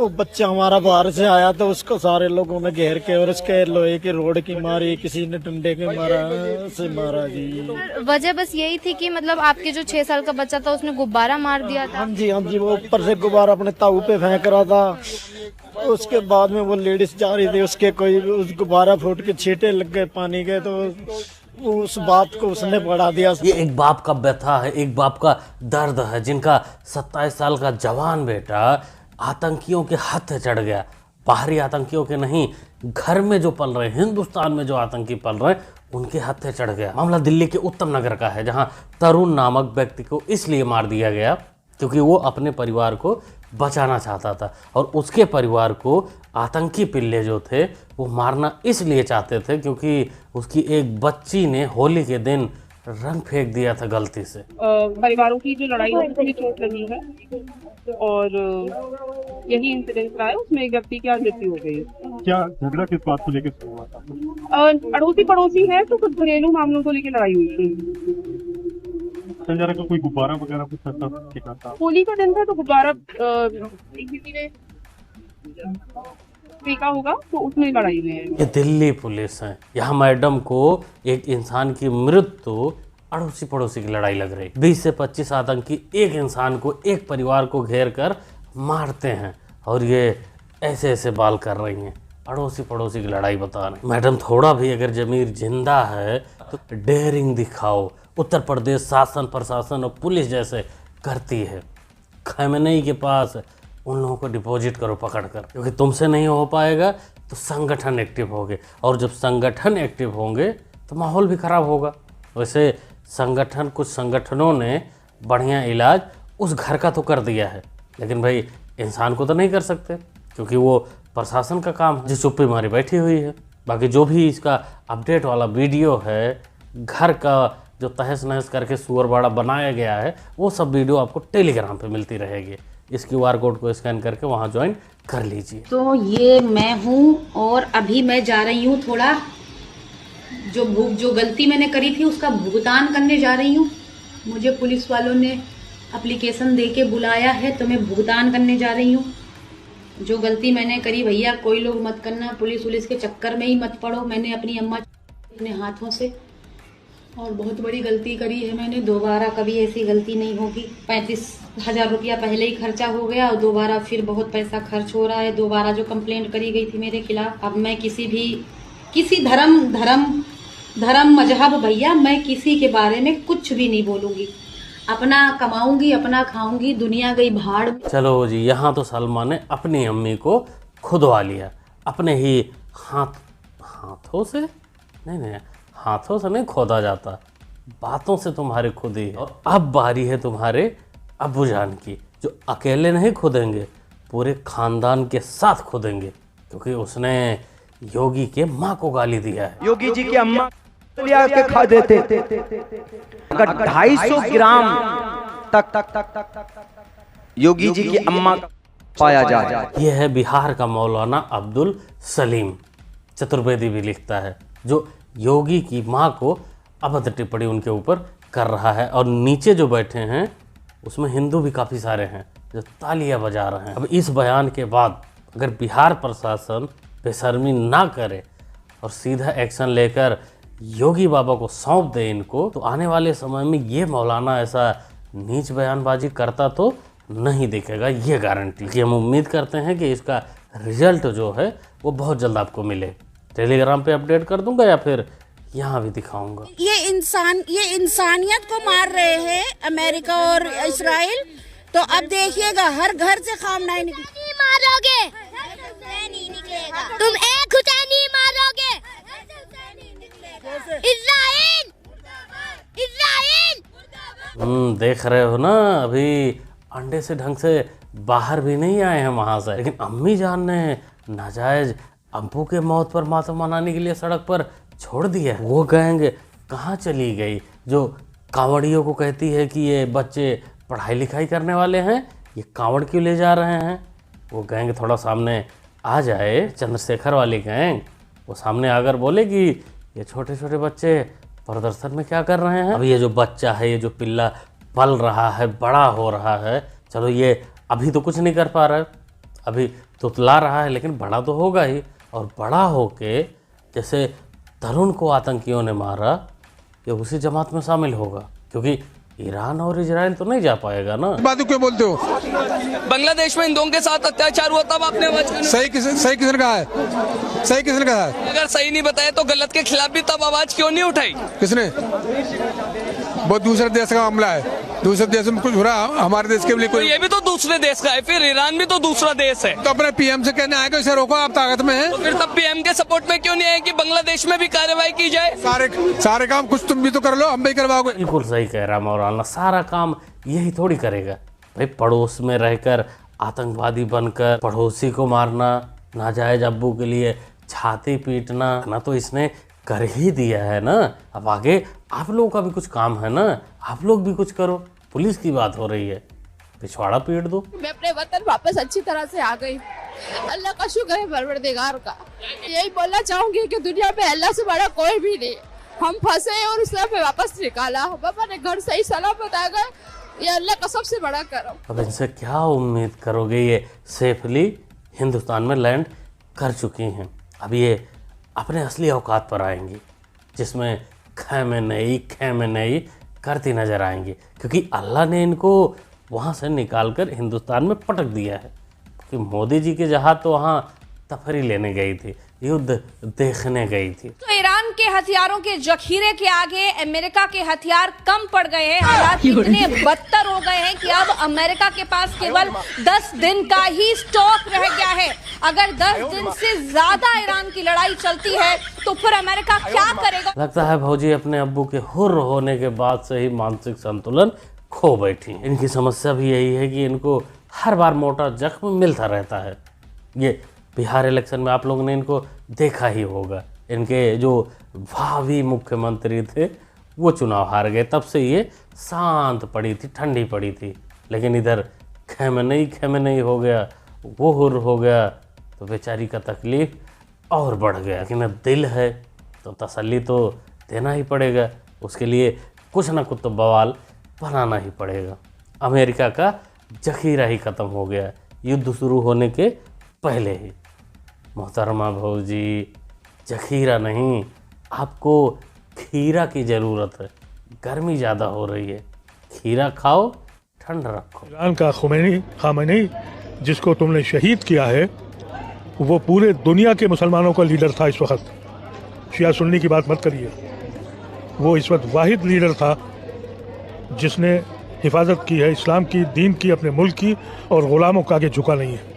वो बच्चा हमारा बाहर से आया तो उसको सारे लोगों ने घेर के और उसके लोहे की रोड की मारी, किसी ने डंडे के मारा जी। वजह बस यही थी कि मतलब आपके जो 6 साल का बच्चा था उसने गुब्बारा मार दिया था। हाँ जी वो ऊपर से गुब्बारा अपने ताऊ पे फेंक रहा था। उसके बाद में वो लेडीज जा रही थी, उसके कोई उस गुब्बारा फूट के छींटे लग गए पानी के, तो उस बात को उसने बढ़ा दिया। ये एक बाप का व्यथा है, एक बाप का दर्द है, जिनका 27 साल का जवान बेटा आतंकियों के हाथ चढ़ गया। बाहरी आतंकियों के नहीं, घर में जो पल रहे, हिंदुस्तान में जो आतंकी पल रहे, उनके हाथ चढ़ गया। मामला दिल्ली के उत्तम नगर का है, जहां तरुण नामक व्यक्ति को इसलिए मार दिया गया क्योंकि वो अपने परिवार को बचाना चाहता था और उसके परिवार को आतंकी पिल्ले जो थे वो मारना इसलिए चाहते थे क्योंकि उसकी एक बच्ची ने होली के दिन रंग फेंक दिया था गलती से। परिवारों की जो लड़ाई है उसमें चोट लगी है और यही इंसिडेंट रहा है, उसमें एक व्यक्ति की मृत्यु हो गई। क्या झगड़ा किस बात को लेकर हुआ था? अड़ोसी पड़ोसी है तो कुछ घरेलू मामलों को लेकर लड़ाई हुई थी। संजय का कोई गुब्बारा वगैरह कुछ ऐसा दिखा था? होली का दिन था तो गुब्बारा किसी ने फेंका होगा तो उसमें लड़ाई हुई है। ये दिल्ली पुलिस है, यहाँ मैडम को एक इंसान की मृत्यु अड़ोसी पड़ोसी की लड़ाई लग रही। 20 से 25 आतंकी एक इंसान को, एक परिवार को घेर कर मारते हैं और ये ऐसे ऐसे बाल कर रही हैं। अड़ोसी पड़ोसी की लड़ाई बता रहे। मैडम थोड़ा भी अगर जमीर जिंदा है तो डेयरिंग दिखाओ। उत्तर प्रदेश शासन प्रशासन और पुलिस जैसे करती है। खैमनई के पास उन लोगों को डिपॉजिट करो पकड़ कर, क्योंकि तुमसे नहीं हो पाएगा तो संगठन एक्टिव होंगे और जब संगठन एक्टिव होंगे तो माहौल भी खराब होगा। वैसे कुछ संगठनों ने बढ़िया इलाज उस घर का तो कर दिया है, लेकिन भाई इंसान को तो नहीं कर सकते क्योंकि वो प्रशासन का काम है, जो चुप्पी मारी बैठी हुई है। बाकी जो भी इसका अपडेट वाला वीडियो है, घर का जो तहस नहस करके सुअरबाड़ा बनाया गया है, वो सब वीडियो आपको टेलीग्राम पे मिलती रहेगी। इस QR कोड को स्कैन करके वहाँ ज्वाइन कर लीजिए। तो ये मैं हूँ और अभी मैं जा रही हूँ, थोड़ा जो गलती मैंने करी थी उसका भुगतान करने जा रही हूँ। मुझे पुलिस वालों ने एप्लीकेशन दे के बुलाया है तो मैं भुगतान करने जा रही हूँ। जो गलती मैंने करी भैया कोई लोग मत करना, पुलिस के चक्कर में ही मत पड़ो। मैंने अपनी अम्मा अपने हाथों से और बहुत बड़ी गलती करी है मैंने, दोबारा कभी ऐसी गलती नहीं होगी। 35,000 रुपया पहले ही खर्चा हो गया और दोबारा फिर बहुत पैसा खर्च हो रहा है। दोबारा जो कंप्लेंट करी गई थी मेरे खिलाफ, अब मैं किसी धर्म मजहब भैया मैं किसी के बारे में कुछ भी नहीं बोलूंगी। अपना कमाऊंगी, अपना खाऊंगी, दुनिया गई भाड़। चलो जी, यहाँ तो सलमा ने अपनी अम्मी को खुदवा लिया अपने ही हाथों से। नहीं, हाथों से नहीं खोदा जाता, बातों से तुम्हारे खुद ही है। और अब बारी है तुम्हारे अब्बू जान की, जो अकेले नहीं खुदेंगे, पूरे खानदान के साथ खुदेंगे, क्योंकि उसने योगी के माँ को गाली दिया है। योगी जी की अम्मा लिया के खा देते, अगर 250 ग्राम तक योगी जी की अम्मा पाया जाए। ये है बिहार का मौलाना अब्दुल सलीम, चतुर्वेदी भी लिखता है, जो योगी की माँ को अभद्र टिप्पणी उनके ऊपर कर रहा है। और नीचे जो बैठे हैं उसमें हिंदू भी काफ़ी सारे हैं जो तालियां बजा रहे हैं। अब इस बयान के बाद अगर बिहार प्रशासन बेशर्मी ना करे और सीधा एक्शन लेकर योगी बाबा को सौंप दे इनको, तो आने वाले समय में ये मौलाना ऐसा नीच बयानबाजी करता तो नहीं दिखेगा, ये गारंटी। कि हम उम्मीद करते हैं कि इसका रिजल्ट जो है वो बहुत जल्द आपको मिले। टेलीग्राम पे अपडेट कर दूंगा या फिर यहाँ भी दिखाऊंगा। ये इंसानियत को मार रहे हैं अमेरिका और इस्राइल, तो अब देखिएगा हर घर से खामना नहीं मारोगे, तुम एक हुसैनी मारोगे। इस्राइल देख रहे हो ना, अभी अंडे से ढंग से बाहर भी नहीं आए हैं वहाँ से, लेकिन अम्मी जान ने नाजायज अब्बू के मौत पर मातम मनाने के लिए सड़क पर छोड़ दिया। वो गैंग कहाँ चली गई जो कांवड़ियों को कहती है कि ये बच्चे पढ़ाई लिखाई करने वाले हैं, ये कांवड़ क्यों ले जा रहे हैं? वो गैंग थोड़ा सामने आ जाए, चंद्रशेखर वाली गैंग, वो सामने आकर बोले कि ये छोटे छोटे बच्चे प्रदर्शन में क्या कर रहे हैं। अब ये जो बच्चा है, ये जो पिल्ला पल रहा है, बड़ा हो रहा है, चलो ये अभी तो कुछ नहीं कर पा रहा है, अभी तुतला रहा है, लेकिन बड़ा तो होगा ही। और बड़ा होके जैसे तरुण को आतंकियों ने मारा, ये उसी जमात में शामिल होगा, क्योंकि ईरान और इजराइल तो नहीं जा पाएगा ना। बात क्यों बोलते हो? बांग्लादेश में हिंदुओं के साथ अत्याचार हुआ तब आपने आवाज सही किसने कहा है? सही किसने कहा है? अगर सही नहीं बताया तो गलत के खिलाफ भी तब आवाज क्यों नहीं उठाई? किसने? बहुत दूसरे देश का मामला है, दूसरे देश में कुछ हो रहा है, हमारे देश के लिए तो कोई। ये भी तो दूसरे देश का है, फिर ईरान भी तो दूसरा देश है। तो अपने पीएम से कहने आएगा इसे रोको, आप ताकत में हैं। तो फिर तब पीएम के सपोर्ट में क्यों नहीं है कि बांग्लादेश में भी कार्रवाई की जाए? सारे काम कुछ तुम भी तो कर लो, हम भी करवाओगे। बिल्कुल सही कह रहा मौलाना, सारा काम यही थोड़ी करेगा भाई। पड़ोस में रहकर आतंकवादी बनकर पड़ोसी को मारना, नाजायज अब्बू के लिए छाती पीटना ना, तो इसने कर ही दिया है ना। अब आगे आप लोगों का भी कुछ काम है ना, आप लोग भी कुछ करो। पुलिस की बात हो रही है, पिछवाड़ा पीट दो। मैं अपने वतन वापस अच्छी तरह से आ गई, अल्लाह का शुक्र है परवरदिगार का। यही बोलना चाहूंगी कि दुनिया में अल्लाह से बड़ा कोई भी नहीं। हम फंसे और उसने हमें वापस निकाला, पापा ने घर सही सलामत आ गए, ये अल्लाह का सबसे बड़ा करम। अब इनसे क्या उम्मीद करोगे, ये सेफली हिंदुस्तान में लैंड कर चुकी हैं। अब ये अपने असली औकात पर आएंगी, जिसमें खैमेनेई करती नजर आएंगी, क्योंकि अल्लाह ने इनको वहाँ से निकालकर हिंदुस्तान में पटक दिया है। कि मोदी जी के जहाज तो वहाँ तफरी लेने गई थी, युद्ध देखने गई थी। तो ईरान के हथियारों के जखीरे के आगे अमेरिका के हथियार कम पड़ गए हैं। हालात इतने बदतर हो गए हैं कि अब अमेरिका के पास केवल 10 दिन का ही स्टॉक रह गया है। अगर 10 दिन से ज्यादा ईरान की लड़ाई चलती है तो फिर अमेरिका क्या करेगा? लगता है भौजी अपने अब्बू के हुर्र होने के बाद से ही मानसिक संतुलन खो बैठी। इनकी समस्या भी यही है कि इनको हर बार मोटा जख्म मिलता रहता है। ये बिहार इलेक्शन में आप लोगों ने इनको देखा ही होगा, इनके जो भावी मुख्यमंत्री थे वो चुनाव हार गए, तब से ये शांत पड़ी थी, ठंडी पड़ी थी। लेकिन इधर खैमेनेई हो गया, वो हुर्र हो गया, तो बेचारी का तकलीफ और बढ़ गया। लेकिन अब दिल है तो तसल्ली तो देना ही पड़ेगा, उसके लिए कुछ ना कुछ तो बवाल बनाना ही पड़ेगा। अमेरिका का जखीरा ही ख़त्म हो गया युद्ध शुरू होने के पहले ही। मोहतरमा भौजी, जखीरा नहीं, आपको खीरा की ज़रूरत है। गर्मी ज़्यादा हो रही है, खीरा खाओ, ठंड रखो। ईरान का खामेनी जिसको तुमने शहीद किया है, वो पूरे दुनिया के मुसलमानों का लीडर था। इस वक्त शिया सुन्नी की बात मत करिए, वो इस वक्त वाहिद लीडर था जिसने हिफाजत की है इस्लाम की, दीन की, अपने मुल्क की, और ग़ुलामों का आगे झुका नहीं है।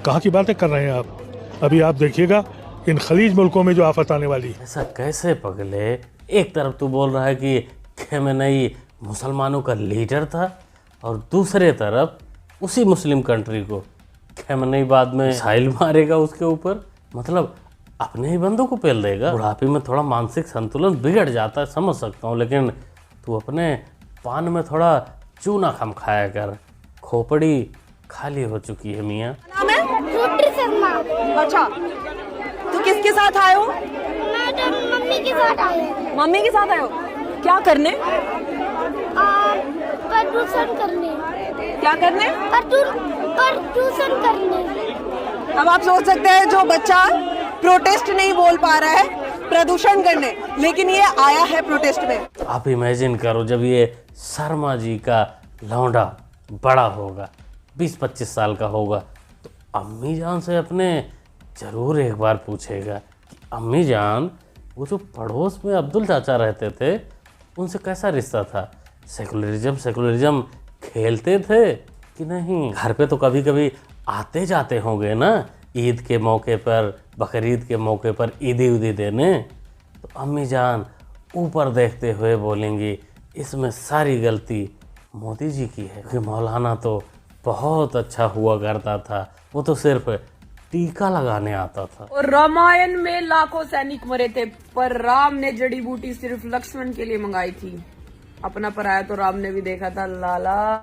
कहाँ की बातें कर रहे हैं आप? अभी आप देखिएगा इन खलीज मुल्कों में जो आफत आने वाली है। ऐसा कैसे पगले? एक तरफ तू बोल रहा है कि खैमेनेई मुसलमानों का लीडर था, और दूसरे तरफ उसी मुस्लिम कंट्री को खैमेनेई बाद में मिसाइल मारेगा उसके ऊपर। मतलब अपने ही बंदों को पेल देगा। बुढ़ापे में थोड़ा मानसिक संतुलन बिगड़ जाता है, समझ सकता हूँ, लेकिन तू अपने पान में थोड़ा चूना कम खाया कर, खोपड़ी खाली हो चुकी है मियाँ। नाम है रुद्र शर्मा। अच्छा, तो किसके साथ आए हो? मैडम मम्मी के साथ आए हैं। मम्मी के साथ आए हो? क्या करने? प्रदूषण करने। क्या करने? प्रदूषण करने। अब आप सोच सकते हैं जो बच्चा प्रोटेस्ट नहीं बोल पा रहा है प्रदूषण करने, लेकिन ये आया है प्रोटेस्ट में। आप इमेजिन करो जब ये शर्मा जी का लौंडा बड़ा होगा, 20-25 साल का होगा, तो अम्मी जान से अपने ज़रूर एक बार पूछेगा कि अम्मी जान, वो जो पड़ोस में अब्दुल चाचा रहते थे उनसे कैसा रिश्ता था? सेकुलरिज्म खेलते थे कि नहीं? घर पे तो कभी कभी आते जाते होंगे ना, ईद के मौके पर, बकरीद के मौके पर ईदी उदी देने। तो अम्मी जान ऊपर देखते हुए बोलेंगी इसमें सारी गलती मोदी जी की है, क्योंकि मौलाना तो बहुत अच्छा हुआ करता था, वो तो सिर्फ टीका लगाने आता था। और रामायण में लाखों सैनिक मरे थे, पर राम ने जड़ी बूटी सिर्फ लक्ष्मण के लिए मंगाई थी। अपना पराया तो राम ने भी देखा था।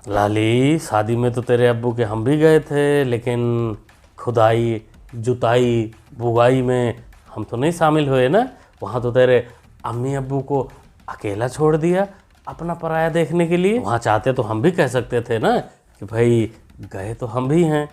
लाली, शादी में तो तेरे अब्बू के हम भी गए थे, लेकिन खुदाई, जुताई, बुगाई में हम तो नहीं शामिल हुए ना। वहाँ तो तेरे अम्मी अब्बू को अकेला छोड़ दिया अपना पराया देखने के लिए। वहाँ चाहते तो हम भी कह सकते थे ना कि भाई गए तो हम भी हैं,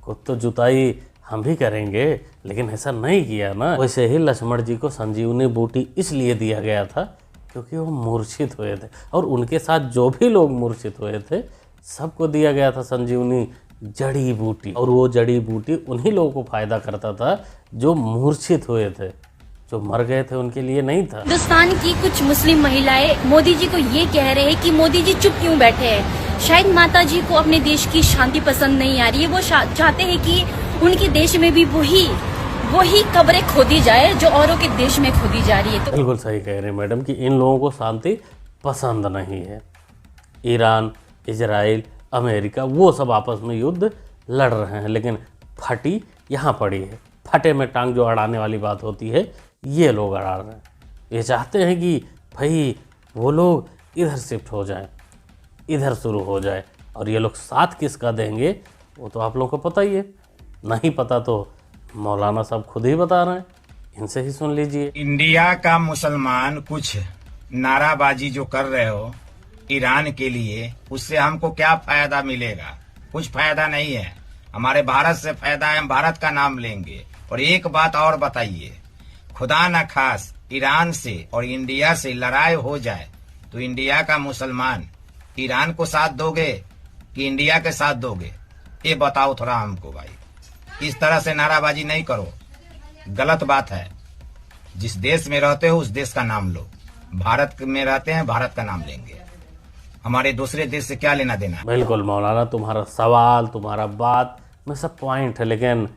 खुद तो जुताई हम भी करेंगे, लेकिन ऐसा नहीं किया ना। वैसे ही लक्ष्मण जी को संजीवनी बूटी इसलिए दिया गया था क्योंकि वो मूर्छित हुए थे, और उनके साथ जो भी लोग मूर्छित हुए थे सबको दिया गया था संजीवनी जड़ी बूटी, और वो जड़ी बूटी उन्हीं लोगों को फायदा करता था जो मूर्छित हुए थे, जो मर गए थे उनके लिए नहीं था। हिंदुस्तान की कुछ मुस्लिम महिलाएं मोदी जी को ये कह रहे हैं कि मोदी जी चुप क्यों बैठे हैं। शायद माता जी को अपने देश की शांति पसंद नहीं आ रही है। वो चाहते हैं कि उनके देश में भी वही कब्रें खोदी जाए जो औरों के देश में खोदी जा रही है। तो बिल्कुल सही कह रहे हैं मैडम कि इन लोगों को शांति पसंद नहीं है। ईरान, इजराइल, अमेरिका वो सब आपस में युद्ध लड़ रहे हैं, लेकिन फटी यहाँ पड़ी है। फटे में टांग जो अड़ाने वाली बात होती है, ये लोग अड़ा रहे हैं। ये चाहते हैं कि भाई वो लोग इधर शिफ्ट हो जाए, इधर शुरू हो जाए, और ये लोग साथ किसका देंगे वो तो आप लोगों को पता ही है। नहीं पता तो मौलाना साहब खुद ही बता रहे हैं, इनसे ही सुन लीजिए। इंडिया का मुसलमान कुछ नाराबाजी जो कर रहे हो ईरान के लिए, उससे हमको क्या फायदा मिलेगा? कुछ फायदा नहीं है। हमारे भारत से फायदा है, हम भारत का नाम लेंगे। और एक बात और बताइए, खुदा न खास ईरान से और इंडिया से लड़ाई हो जाए तो इंडिया का मुसलमान ईरान को साथ दोगे कि इंडिया के साथ दोगे? ये बताओ थोड़ा हमको भाई। इस तरह से नाराबाजी नहीं करो, गलत बात है। जिस देश में रहते हो उस देश का नाम लो। भारत में रहते हैं, भारत का नाम लेंगे। हमारे दूसरे देश से क्या लेना देना? बिल्कुल मौलाना, तुम्हारा सवाल, तुम्हारा बात में सब पॉइंट है, लेकिन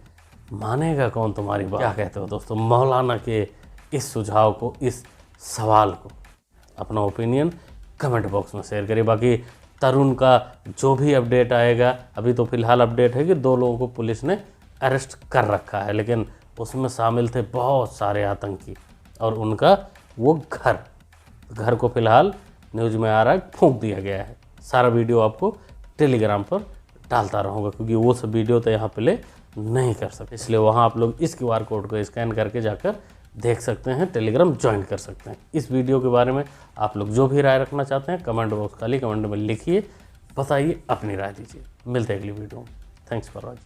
मानेगा कौन तुम्हारी बात? क्या कहते हो दोस्तों मौलाना के इस सुझाव को, इस सवाल को? अपना ओपिनियन कमेंट बॉक्स में शेयर करिए। बाकी तरुण का जो भी अपडेट आएगा, अभी तो फिलहाल अपडेट है कि 2 लोगों को पुलिस ने अरेस्ट कर रखा है, लेकिन उसमें शामिल थे बहुत सारे आतंकी, और उनका वो घर को फिलहाल न्यूज़ में आ रहा है फूंक दिया गया है। सारा वीडियो आपको टेलीग्राम पर डालता रहूँगा, क्योंकि वो सब वीडियो तो यहाँ प्ले नहीं कर सकते, इसलिए वहाँ आप लोग इस QR कोड को स्कैन करके जाकर देख सकते हैं, टेलीग्राम ज्वाइन कर सकते हैं। इस वीडियो के बारे में आप लोग जो भी राय रखना चाहते हैं कमेंट बॉक्स खाली कमेंट में लिखिए, बताइए, अपनी राय दीजिए। मिलते हैं अगली वीडियो में। Thanks for watching.